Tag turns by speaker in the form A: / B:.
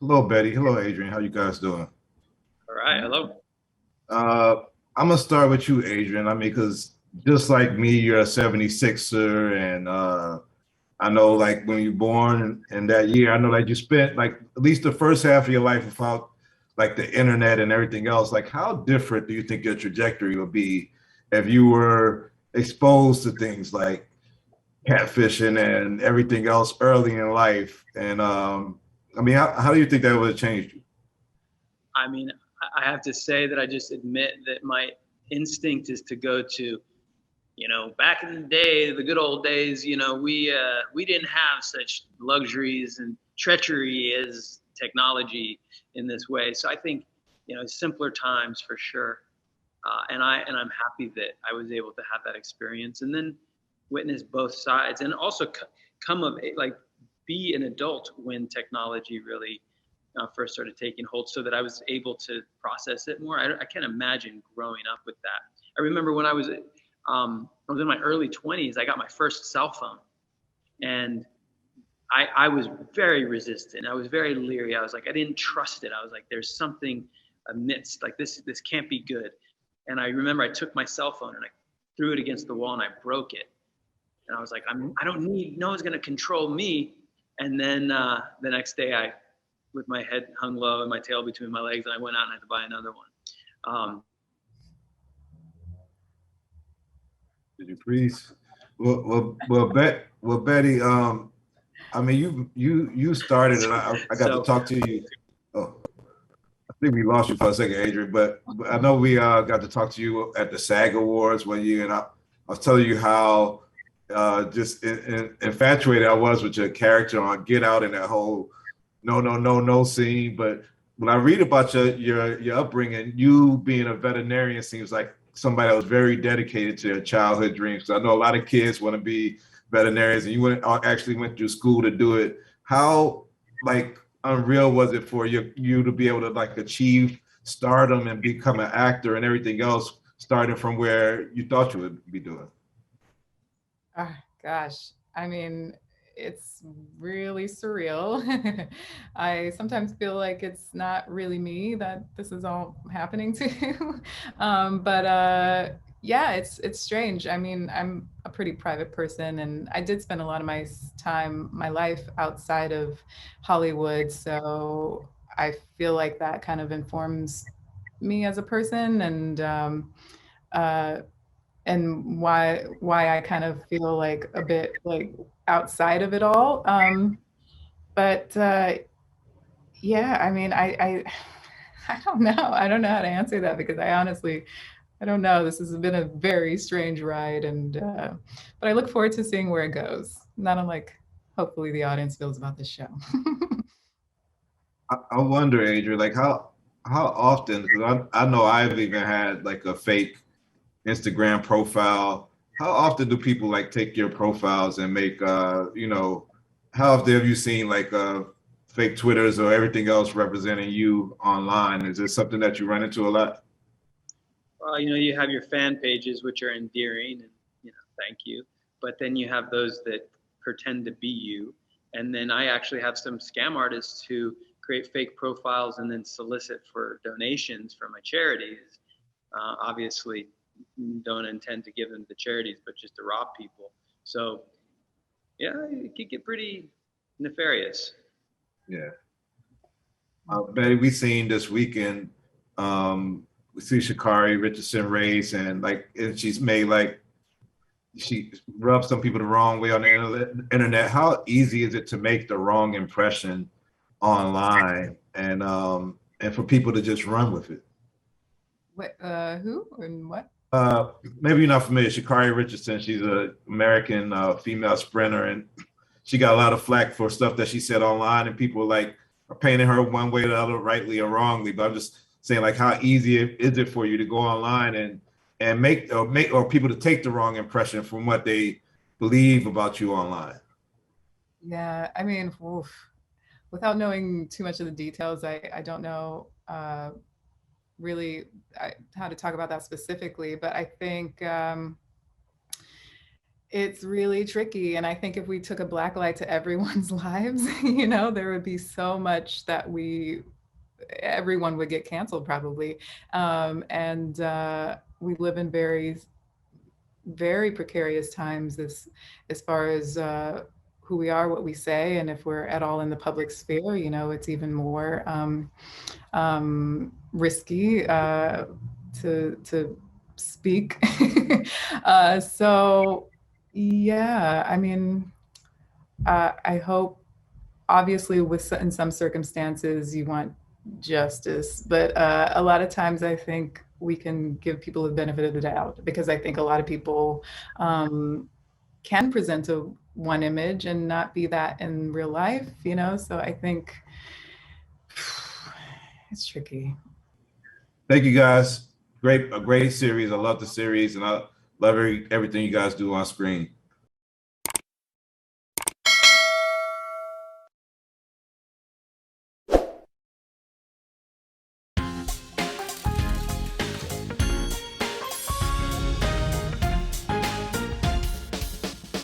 A: Hello, Betty. Hello, Adrian. How you guys doing?
B: All right, hello.
A: Uh, I'm gonna start with you, Adrian. I mean, because just like me, you're a 76er, and I know like when you're born in that year, I know like you spent like at least the first half of your life without like the internet and everything else. Like, how different do you think your trajectory would be if you were exposed to things like catfishing and everything else early in life? And I mean, how do you think that would have changed you?
B: I mean, I have to say that I just admit that my instinct is to go to, back in the day, the good old days. We didn't have such luxuries and treachery as technology in this way. So I think, simpler times for sure. And I'm happy that I was able to have that experience and then witness both sides and also come of like be an adult when technology really first started taking hold, so that I was able to process it more. I can't imagine growing up with that. I remember when I was in my early 20s, I got my first cell phone, and I was very resistant. I was very leery. I was like, I didn't trust it. I was like, there's something amidst, like this can't be good. And I remember I took my cell phone and I threw it against the wall and I broke it. And I was like, I don't need, no one's going to control me. And then the next day, with my head hung low and my tail between my legs, and I went out and had to buy another one. Um,
A: Did you freeze? Betty. I mean, you started, and I got to
B: so
A: talk to you. Oh, I think we lost you for a second, Adrian, but I know we got to talk to you at the SAG Awards one year, and I was telling you how just infatuated I was with your character on Get Out and that whole no, no, no, no scene. But when I read about your upbringing, you being a veterinarian seems like somebody that was very dedicated to their childhood dreams. 'Cause I know a lot of kids want to be veterinarians, and you actually went through school to do it. How like unreal was it for you to be able to like achieve stardom and become an actor and everything else, starting from where you thought you would be doing?
C: Ah, gosh, I mean, it's really surreal. I sometimes feel like it's not really me that this is all happening to. But yeah, it's strange. I mean, I'm a pretty private person, and I did spend a lot of my time, my life outside of Hollywood, so I feel like that kind of informs me as a person, uh, and why I kind of feel like a bit like outside of it all. But yeah, I mean, I don't know. I don't know how to answer that because I don't know. This has been a very strange ride, and but I look forward to seeing where it goes. Not unlike hopefully the audience feels about this show.
A: I wonder, Adrian, like how often? Because I know I've even had like a fake Instagram profile. How often do people like take your profiles and make how often have you seen like fake Twitters or everything else representing you online? Is this something that you run into a lot?
B: you have your fan pages, which are endearing and thank you, but then you have those that pretend to be you, and then I actually have some scam artists who create fake profiles and then solicit for donations for my charities. Obviously, don't intend to give them to charities, but just to rob people. So yeah, it could get pretty nefarious.
A: Yeah. Betty, we seen this weekend, we see Shakari Richardson race and like and she's made like she rubs some people the wrong way on the internet. How easy is it to make the wrong impression online and for people to just run with it?
C: What, who and what?
A: Maybe you're not familiar. Shakari Richardson, she's an American female sprinter, and she got a lot of flack for stuff that she said online, and people like are painting her one way or the other, rightly or wrongly. But I'm just saying, like, how easy is it for you to go online and make or people to take the wrong impression from what they believe about you online?
C: Yeah, I mean, oof. Without knowing too much of the details, I don't know really how to talk about that specifically, but I think it's really tricky. And I think if we took a black light to everyone's lives, there would be so much that everyone would get canceled probably. And we live in very, very precarious times as far as who we are, what we say, and if we're at all in the public sphere, it's even more risky to speak. So yeah, I mean, I hope, obviously, in some circumstances, you want justice, but a lot of times I think we can give people the benefit of the doubt, because I think a lot of people can present one image and not be that in real life, So I think it's tricky.
A: Thank you guys. A great series. I love the series, and I love everything you guys do on screen.